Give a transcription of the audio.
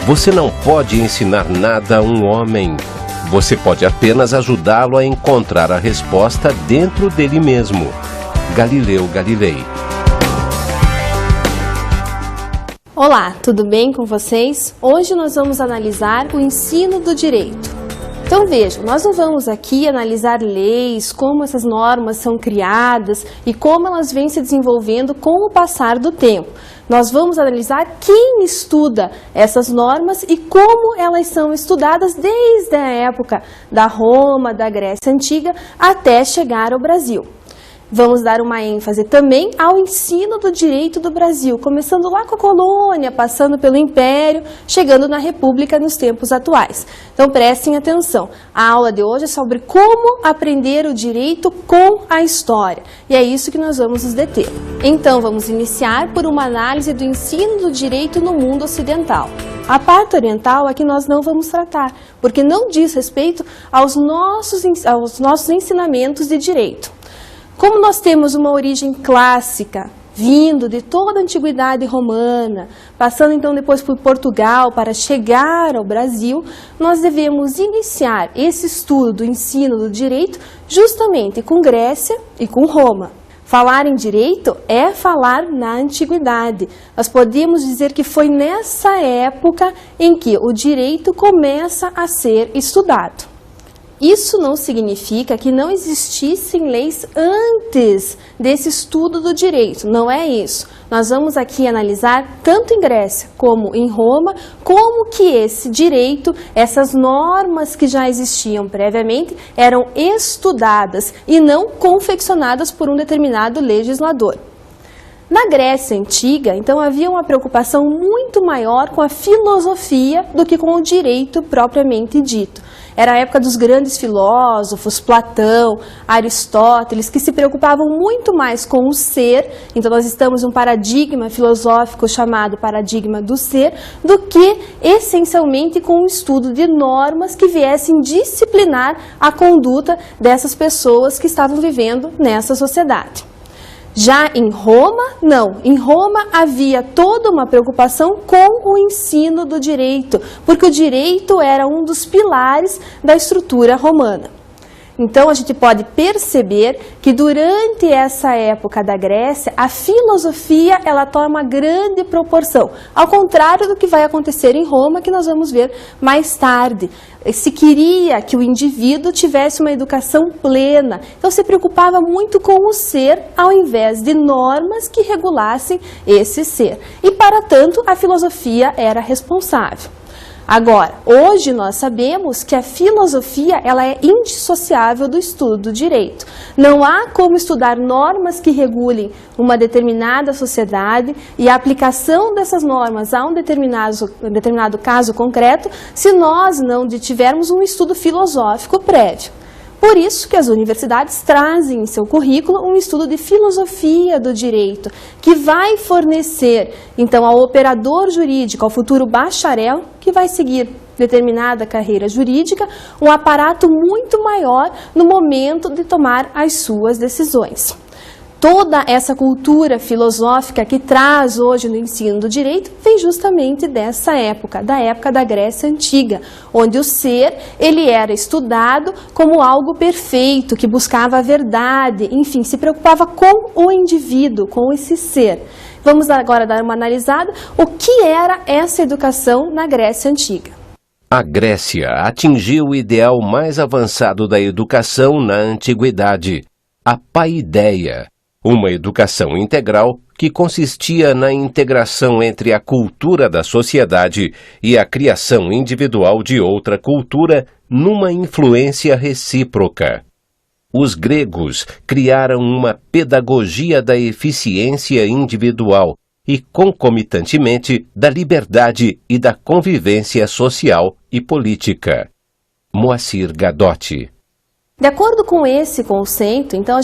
Você não pode ensinar nada a um homem. Você pode apenas ajudá-lo a encontrar a resposta dentro dele mesmo. Galileu Galilei. Olá, tudo bem com vocês? Hoje nós vamos analisar o ensino do direito. Então vejam, nós não vamos aqui analisar leis, como essas normas são criadas e como elas vêm se desenvolvendo com o passar do tempo. Nós vamos analisar quem estuda essas normas e como elas são estudadas desde a época da Roma, da Grécia Antiga, até chegar ao Brasil. Vamos dar uma ênfase também ao ensino do direito do Brasil, começando lá com a colônia, passando pelo Império, chegando na República nos tempos atuais. Então prestem atenção, a aula de hoje é sobre como aprender o direito com a história, e é isso que nós vamos nos deter. Então vamos iniciar por uma análise do ensino do direito no mundo ocidental. A parte oriental é que nós não vamos tratar, porque não diz respeito aos nossos ensinamentos de direito. Como nós temos uma origem clássica, vindo de toda a antiguidade romana, passando então depois por Portugal para chegar ao Brasil, nós devemos iniciar esse estudo do ensino do direito justamente com Grécia e com Roma. Falar em direito é falar na antiguidade. Nós podemos dizer que foi nessa época em que o direito começa a ser estudado. Isso não significa que não existissem leis antes desse estudo do direito, não é isso. Nós vamos aqui analisar, tanto em Grécia como em Roma, como que esse direito, essas normas que já existiam previamente, eram estudadas e não confeccionadas por um determinado legislador. Na Grécia Antiga, então, havia uma preocupação muito maior com a filosofia do que com o direito propriamente dito. Era a época dos grandes filósofos, Platão, Aristóteles, que se preocupavam muito mais com o ser, então nós estamos em um paradigma filosófico chamado paradigma do ser, do que essencialmente com o estudo de normas que viessem disciplinar a conduta dessas pessoas que estavam vivendo nessa sociedade. Já em Roma, não. Em Roma havia toda uma preocupação com o ensino do direito, porque o direito era um dos pilares da estrutura romana. Então a gente pode perceber que durante essa época da Grécia, a filosofia ela toma grande proporção, ao contrário do que vai acontecer em Roma, que nós vamos ver mais tarde. Se queria que o indivíduo tivesse uma educação plena, então se preocupava muito com o ser, ao invés de normas que regulassem esse ser. E para tanto, a filosofia era responsável. Agora, hoje nós sabemos que a filosofia ela é indissociável do estudo do direito. Não há como estudar normas que regulem uma determinada sociedade e a aplicação dessas normas a um determinado caso concreto se nós não tivermos um estudo filosófico prévio. Por isso que as universidades trazem em seu currículo um estudo de filosofia do direito, que vai fornecer, então, ao operador jurídico, ao futuro bacharel, que vai seguir determinada carreira jurídica, um aparato muito maior no momento de tomar as suas decisões. Toda essa cultura filosófica que traz hoje no ensino do direito vem justamente dessa época, da época da Grécia Antiga, onde o ser ele era estudado como algo perfeito, que buscava a verdade, enfim, se preocupava com o indivíduo, com esse ser. Vamos agora dar uma analisada o que era essa educação na Grécia Antiga. A Grécia atingiu o ideal mais avançado da educação na antiguidade, a paideia. Uma educação integral que consistia na integração entre a cultura da sociedade e a criação individual de outra cultura numa influência recíproca. Os gregos criaram uma pedagogia da eficiência individual e, concomitantemente, da liberdade e da convivência social e política. Moacir Gadotti. De acordo com esse conceito, então,